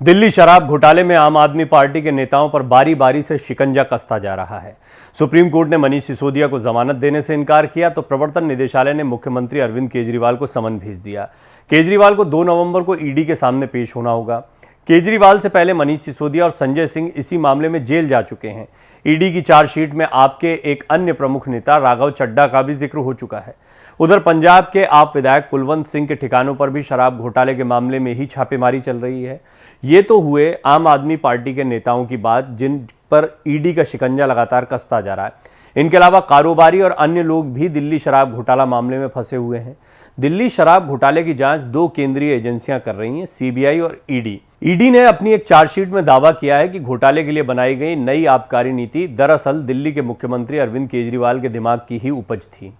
दिल्ली शराब घोटाले में आम आदमी पार्टी के नेताओं पर बारी बारी से शिकंजा कसता जा रहा है। सुप्रीम कोर्ट ने मनीष सिसोदिया को जमानत देने से इनकार किया तो प्रवर्तन निदेशालय ने मुख्यमंत्री अरविंद केजरीवाल को समन भेज दिया। केजरीवाल को 2 नवंबर को ईडी के सामने पेश होना होगा। केजरीवाल से पहले मनीष सिसोदिया और संजय सिंह इसी मामले में जेल जा चुके हैं। ईडी की चार्जशीट में आपके एक अन्य प्रमुख नेता राघव चड्ढा का भी जिक्र हो चुका है। उधर पंजाब के आप विधायक कुलवंत सिंह के ठिकानों पर भी शराब घोटाले के मामले में ही छापेमारी चल रही है। ये तो हुए आम आदमी पार्टी के नेताओं की बात, जिन पर ईडी का शिकंजा लगातार कसता जा रहा है। इनके अलावा कारोबारी और अन्य लोग भी दिल्ली शराब घोटाला मामले में फंसे हुए हैं। दिल्ली शराब घोटाले की जांच 2 केंद्रीय एजेंसियां कर रही हैं, सीबीआई और ईडी। ईडी ने अपनी एक चार्जशीट में दावा किया है कि घोटाले के लिए बनाई गई नई आबकारी नीति दरअसल दिल्ली के मुख्यमंत्री अरविंद केजरीवाल के दिमाग की ही उपज थी।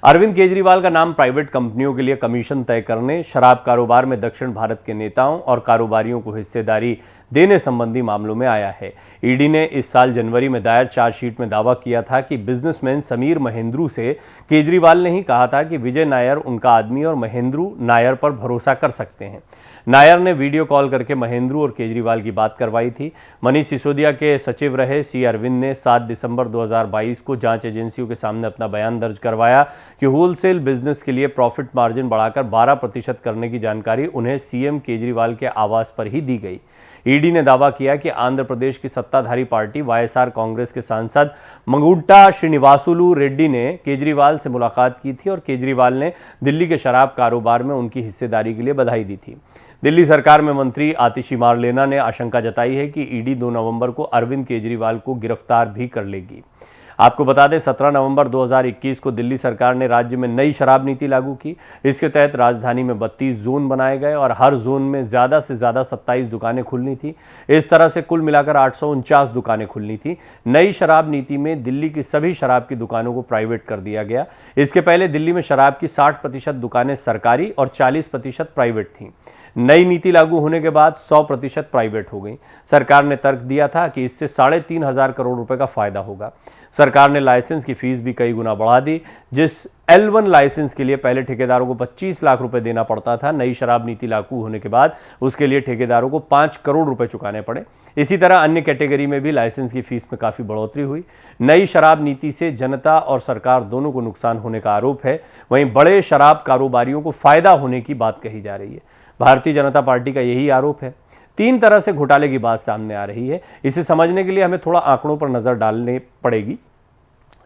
अरविंद केजरीवाल का नाम प्राइवेट कंपनियों के लिए कमीशन तय करने, शराब कारोबार में दक्षिण भारत के नेताओं और कारोबारियों को हिस्सेदारी देने संबंधी मामलों में आया है। ईडी ने इस साल जनवरी में दायर चार्जशीट में दावा किया था कि बिजनेसमैन समीर महेंद्रू से केजरीवाल ने ही कहा था कि विजय नायर उनका आदमी और महेंद्रू नायर पर भरोसा कर सकते हैं। नायर ने वीडियो कॉल करके महेंद्रू और केजरीवाल की बात करवाई थी। मनीष सिसोदिया के सचिव रहे सी अरविंद ने 7 दिसंबर 2022 को जांच एजेंसियों के सामने अपना बयान दर्ज करवाया कि होलसेल बिजनेस के लिए प्रॉफिट मार्जिन बढ़ाकर 12% करने की जानकारी उन्हें सीएम केजरीवाल के आवास पर ही दी गई। ईडी ने दावा किया कि आंध्र प्रदेश की सत्ताधारी पार्टी वाईएसआर कांग्रेस के सांसद मंगुंटा श्रीनिवासुलु रेड्डी ने केजरीवाल से मुलाकात की थी और केजरीवाल ने दिल्ली के शराब कारोबार में उनकी हिस्सेदारी के लिए बधाई दी थी। दिल्ली सरकार में मंत्री आतिशी मारलेना ने आशंका जताई है कि ईडी 2 नवंबर को अरविंद केजरीवाल को गिरफ्तार भी कर लेगी। आपको बता दें, 17 नवंबर 2021 को दिल्ली सरकार ने राज्य में नई शराब नीति लागू की। इसके तहत राजधानी में 32 जोन बनाए गए और हर जोन में ज़्यादा से ज़्यादा 27 दुकानें खुलनी थी। इस तरह से कुल मिलाकर 849 दुकानें खुलनी थी। नई शराब नीति में दिल्ली की सभी शराब की दुकानों को प्राइवेट कर दिया गया। इसके पहले दिल्ली में शराब की 60% दुकानें सरकारी और 40% प्राइवेट थीं। नई नीति लागू होने के बाद 100% प्राइवेट हो गई। सरकार ने तर्क दिया था कि इससे 3,500 करोड़ रुपए का फायदा होगा। सरकार ने लाइसेंस की फीस भी कई गुना बढ़ा दी। जिस L1 लाइसेंस के लिए पहले ठेकेदारों को 25 लाख रुपए देना पड़ता था, नई शराब नीति लागू होने के बाद उसके लिए ठेकेदारों को 5 करोड़ रुपए चुकाने पड़े। इसी तरह अन्य कैटेगरी में भी लाइसेंस की फीस में काफ़ी बढ़ोतरी हुई। नई शराब नीति से जनता और सरकार दोनों को नुकसान होने का आरोप है। वहीं बड़े शराब कारोबारियों को फायदा होने की बात कही जा रही है। भारतीय जनता पार्टी का यही आरोप है। 3 तरह से घोटाले की बात सामने आ रही है। इसे समझने के लिए हमें थोड़ा आंकड़ों पर नजर डालनी पड़ेगी।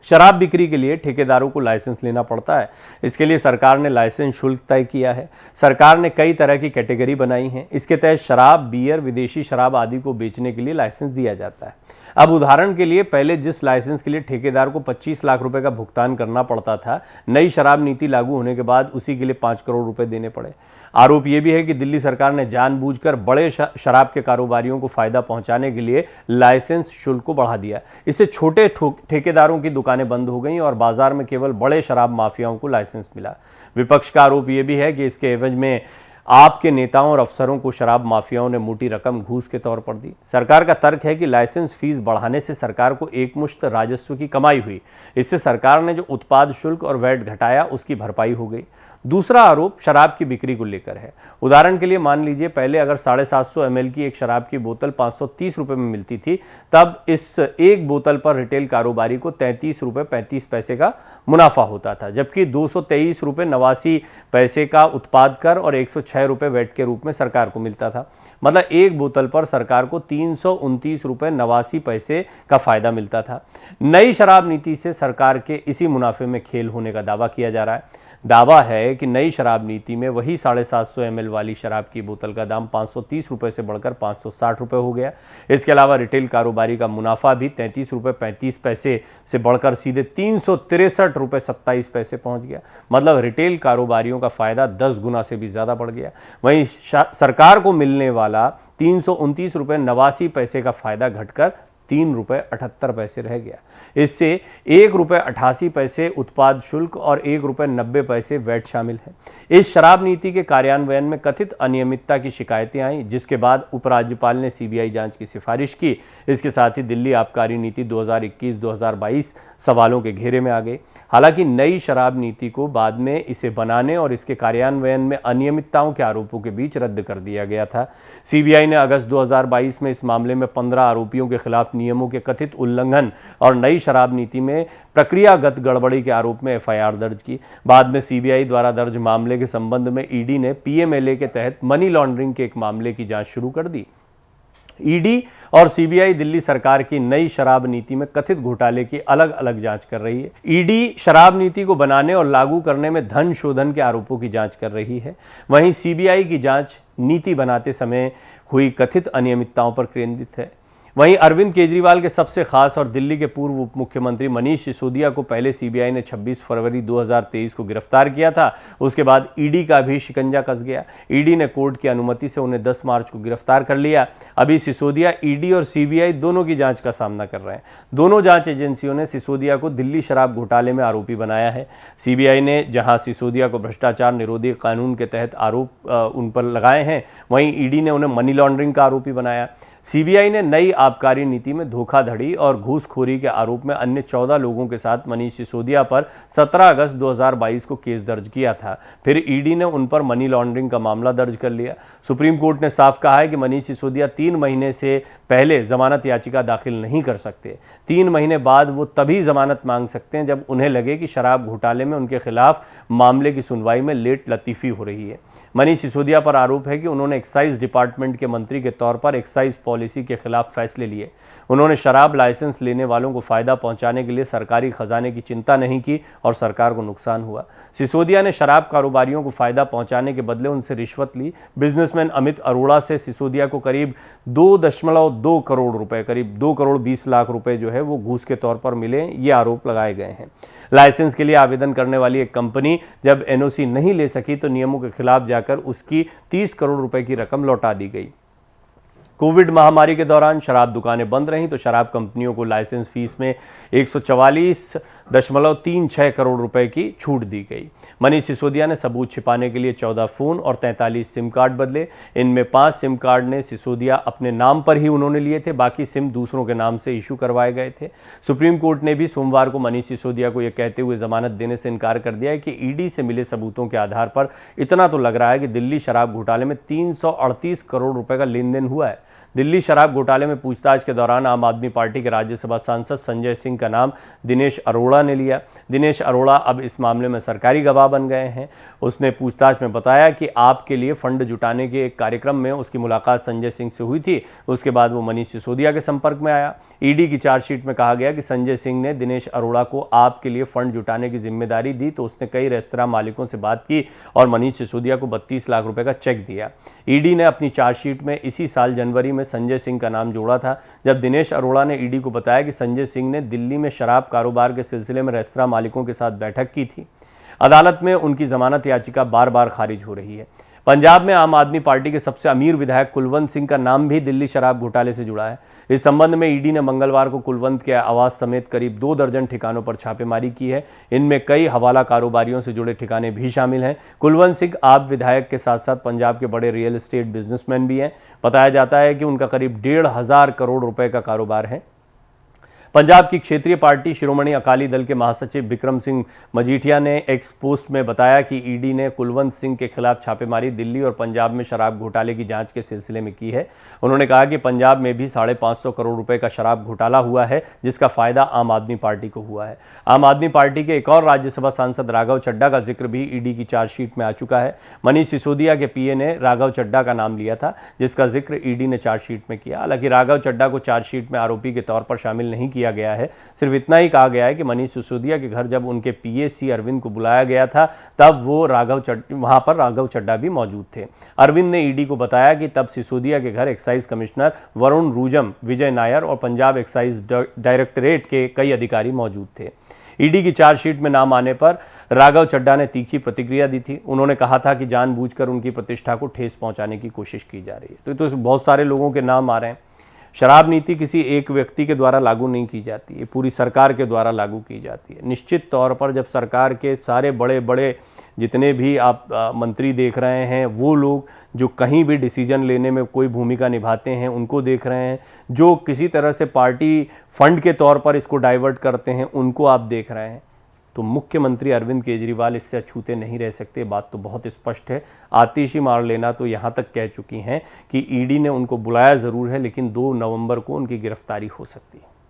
शराब बिक्री के लिए ठेकेदारों को लाइसेंस लेना पड़ता है। इसके लिए सरकार ने लाइसेंस शुल्क तय किया है। सरकार ने कई तरह की कैटेगरी बनाई है। इसके तहत शराब, बियर, विदेशी शराब आदि को बेचने के लिए लाइसेंस दिया जाता है। अब उदाहरण के लिए, पहले जिस लाइसेंस के लिए ठेकेदार को 25 लाख रुपए का भुगतान करना पड़ता था, नई शराब नीति लागू होने के बाद उसी के लिए 5 करोड़ रुपए देने पड़े। आरोप यह भी है कि दिल्ली सरकार ने जानबूझकर बड़े शराब के कारोबारियों को फायदा पहुंचाने के लिए लाइसेंस शुल्क को बढ़ा दिया। इससे छोटे ठेकेदारों की दुकानें बंद हो गईं और बाजार में केवल बड़े शराब माफियाओं को लाइसेंस मिला। विपक्ष का आरोप यह भी है कि इसके एवज में आपके नेताओं और अफसरों को शराब माफियाओं ने मोटी रकम घूस के तौर पर दी। सरकार का तर्क है कि लाइसेंस फीस बढ़ाने से सरकार को एकमुश्त राजस्व की कमाई हुई। इससे सरकार ने जो उत्पाद शुल्क और वैट घटाया, उसकी भरपाई हो गई। दूसरा आरोप शराब की बिक्री को लेकर है। उदाहरण के लिए मान लीजिए, पहले अगर 750 ml की एक शराब की बोतल 530 रुपये में मिलती थी, तब इस एक बोतल पर रिटेल कारोबारी को 33 रुपये 35 पैसे का मुनाफा होता था, जबकि 223 रुपये 89 पैसे का उत्पाद कर और 106 रुपये वैट के रूप में सरकार को मिलता था। मतलब एक बोतल पर सरकार को 329 रुपये 89 पैसे का फायदा मिलता था। नई शराब नीति से सरकार के इसी मुनाफे में खेल होने का दावा किया जा रहा है। दावा है कि नई शराब नीति में वही 750 ml वाली शराब की बोतल का दाम 530 रुपये से बढ़कर 560 रुपये हो गया। इसके अलावा रिटेल कारोबारी का मुनाफा भी 33 रुपये 35 पैसे से बढ़कर सीधे 363 रुपये 27 पैसे पहुंच गया। मतलब रिटेल कारोबारियों का फायदा 10 गुना से भी ज़्यादा बढ़ गया। वहीं सरकार को मिलने वाला 329 रुपये 89 पैसे का फायदा घटकर ₹3.78 रह गया। इससे ₹1.88 उत्पाद शुल्क और ₹1.90 वैट शामिल है। इस शराब नीति के कार्यान्वयन में कथित अनियमितता की शिकायतें आई, जिसके बाद उपराज्यपाल ने सीबीआई जांच की सिफारिश की। इसके साथ ही दिल्ली आबकारी नीति 2021-2022 सवालों के घेरे में आ गई। हालांकि नई शराब नीति को बाद में इसे बनाने और इसके कार्यान्वयन में अनियमितताओं के आरोपों के बीच रद्द कर दिया गया था। सीबीआई ने अगस्त 2022 में इस मामले में 15 आरोपियों के खिलाफ नियमों के कथित उल्लंघन और नई शराब नीति में प्रक्रियागत गड़बड़ी के आरोप में एफआईआर दर्ज की। बाद में सीबीआई द्वारा दर्ज मामले के संबंध में ईडी ने पीएमएलए के तहत मनी लॉन्ड्रिंग के एक मामले की जांच शुरू कर दी। ईडी और सीबीआई दिल्ली सरकार की नई शराब नीति में कथित घोटाले की अलग अलग जांच कर रही है। ईडी शराब नीति को बनाने और लागू करने में धन शोधन के आरोपों की जांच कर रही है। वहीं सीबीआई की जांच नीति बनाते समय हुई कथित अनियमितताओं पर केंद्रित है। वहीं अरविंद केजरीवाल के सबसे खास और दिल्ली के पूर्व उप मुख्यमंत्री मनीष सिसोदिया को पहले सीबीआई ने 26 फरवरी 2023 को गिरफ्तार किया था। उसके बाद ईडी का भी शिकंजा कस गया। ईडी ने कोर्ट की अनुमति से उन्हें 10 मार्च को गिरफ्तार कर लिया। अभी सिसोदिया ईडी और सीबीआई दोनों की जांच का सामना कर रहे हैं। दोनों जांच एजेंसियों ने सिसोदिया को दिल्ली शराब घोटाले में आरोपी बनाया है। सीबीआई ने जहां सिसोदिया को भ्रष्टाचार निरोधी कानून के तहत आरोप उन पर लगाए हैं, वहीं ईडी ने उन्हें मनी लॉन्ड्रिंग का आरोपी बनाया। सीबीआई ने नई आबकारी नीति में धोखाधड़ी और घूसखोरी के आरोप में अन्य 14 लोगों के साथ मनीष सिसोदिया पर 17 अगस्त 2022 को केस दर्ज किया था। फिर ईडी ने उन पर मनी लॉन्ड्रिंग का मामला दर्ज कर लिया। सुप्रीम कोर्ट ने साफ कहा है कि मनीष सिसोदिया 3 महीने से पहले जमानत याचिका दाखिल नहीं कर सकते। 3 महीने बाद वो तभी जमानत मांग सकते हैं जब उन्हें लगे कि शराब घोटाले में उनके खिलाफ मामले की सुनवाई में लेट लतीफी हो रही है। मनीष सिसोदिया पर आरोप है कि उन्होंने एक्साइज डिपार्टमेंट के मंत्री के तौर पर एक्साइज पॉलिसी के खिलाफ फैसले लिए। उन्होंने शराब लाइसेंस लेने वालों को फायदा पहुंचाने के लिए सरकारी खजाने की चिंता नहीं की और सरकार को नुकसान हुआ। सिसोदिया ने शराब कारोबारियों को फायदा पहुंचाने के बदले उनसे रिश्वत ली। बिजनेसमैन अमित अरोड़ा से सिसोदिया को करीब 2.2 करोड़ रुपए, करीब 2 करोड़ 20 लाख रुपए जो है वो घूस के तौर पर मिले, ये आरोप लगाए गए हैं। लाइसेंस के लिए आवेदन करने वाली एक कंपनी जब एनओसी नहीं ले सकी तो नियमों के खिलाफ जाकर उसकी 30 करोड़ रुपए की रकम लौटा दी गई। कोविड महामारी के दौरान शराब दुकानें बंद रहीं तो शराब कंपनियों को लाइसेंस फीस में 144.36 करोड़ रुपए की छूट दी गई। मनीष सिसोदिया ने सबूत छिपाने के लिए 14 फोन और 43 सिम कार्ड बदले। इनमें 5 सिम कार्ड ने सिसोदिया अपने नाम पर ही उन्होंने लिए थे, बाकी सिम दूसरों के नाम से इशू करवाए गए थे। सुप्रीम कोर्ट ने भी सोमवार को मनीष सिसोदिया को यह कहते हुए जमानत देने से इनकार कर दिया है कि ईडी से मिले सबूतों के आधार पर इतना तो लग रहा है कि दिल्ली शराब घोटाले में 338 करोड़ रुपए का लेन देन हुआ है। दिल्ली शराब घोटाले में पूछताछ के दौरान आम आदमी पार्टी के राज्यसभा सांसद संजय सिंह का नाम दिनेश अरोड़ा ने लिया। दिनेश अरोड़ा अब इस मामले में सरकारी गवाह बन गए हैं। उसने पूछताछ में बताया कि आपके लिए फंड जुटाने के एक कार्यक्रम में उसकी मुलाकात संजय सिंह से हुई थी। उसके बाद वो मनीष सिसोदिया के संपर्क में आया। ईडी की चार्जशीट में कहा गया कि संजय सिंह ने दिनेश अरोड़ा को आपके लिए फंड जुटाने की जिम्मेदारी दी तो उसने कई रेस्तरां मालिकों से बात की और मनीष सिसोदिया को 32 लाख रुपए का चेक दिया। ईडी ने अपनी चार्जशीट में इसी साल जनवरी में संजय सिंह का नाम जोड़ा था, जब दिनेश अरोड़ा ने ईडी को बताया कि संजय सिंह ने दिल्ली में शराब कारोबार के सिलसिले में रेस्तरां मालिकों के साथ बैठक की थी। अदालत में उनकी जमानत याचिका बार बार खारिज हो रही है। पंजाब में आम आदमी पार्टी के सबसे अमीर विधायक कुलवंत सिंह का नाम भी दिल्ली शराब घोटाले से जुड़ा है। इस संबंध में ईडी ने मंगलवार को कुलवंत के आवास समेत करीब 2 दर्जन ठिकानों पर छापेमारी की है। इनमें कई हवाला कारोबारियों से जुड़े ठिकाने भी शामिल हैं। कुलवंत सिंह आप विधायक के साथ साथ पंजाब के बड़े रियल एस्टेट बिजनेसमैन भी हैं। बताया जाता है कि उनका करीब 1,500 करोड़ रुपए का कारोबार है। पंजाब की क्षेत्रीय पार्टी शिरोमणि अकाली दल के महासचिव बिक्रम सिंह मजीठिया ने एक्स पोस्ट में बताया कि ईडी ने कुलवंत सिंह के खिलाफ छापेमारी दिल्ली और पंजाब में शराब घोटाले की जांच के सिलसिले में की है। उन्होंने कहा कि पंजाब में भी 550 करोड़ रुपए का शराब घोटाला हुआ है, जिसका फायदा आम आदमी पार्टी को हुआ है। आम आदमी पार्टी के एक और राज्यसभा सांसद राघव चड्ढा का जिक्र भी ईडी की चार्जशीट में आ चुका है। मनीष सिसोदिया के पीए ने राघव चड्ढा का नाम लिया था, जिसका जिक्र ईडी ने चार्जशीट में किया। हालांकि राघव चड्ढा को चार्जशीट में आरोपी के तौर पर शामिल नहीं किया गया है। सिर्फ इतना ही कहा गया है कि मनीष सिसोदिया के घर जब उनके पीएसी अरविंद को बुलाया गया था तब वो वहां पर राघव चड्ढा भी मौजूद थे। अरविंद ने ईडी को बताया कि तब सिसोदिया के घर एक्साइज कमिश्नर वरुण रूजम, विजय नायर और पंजाब एक्साइज डायरेक्टरेट के कई अधिकारी मौजूद थे। ईडी की चार्जशीट में नाम आने पर राघव चड्ढा ने तीखी प्रतिक्रिया दी थी। उन्होंने कहा था कि जानबूझकर उनकी प्रतिष्ठा को ठेस पहुंचाने की कोशिश की जा रही है। तो बहुत सारे लोगों के नाम आ रहे हैं। शराब नीति किसी एक व्यक्ति के द्वारा लागू नहीं की जाती, ये पूरी सरकार के द्वारा लागू की जाती है। निश्चित तौर पर जब सरकार के सारे बड़े बड़े जितने भी आप मंत्री देख रहे हैं, वो लोग जो कहीं भी डिसीजन लेने में कोई भूमिका निभाते हैं उनको देख रहे हैं, जो किसी तरह से पार्टी फंड के तौर पर इसको डाइवर्ट करते हैं उनको आप देख रहे हैं, तो मुख्यमंत्री अरविंद केजरीवाल इससे अछूते नहीं रह सकते। बात तो बहुत स्पष्ट है। आतिशी मार लेना तो यहाँ तक कह चुकी हैं कि ईडी ने उनको बुलाया ज़रूर है, लेकिन 2 नवंबर को उनकी गिरफ्तारी हो सकती है।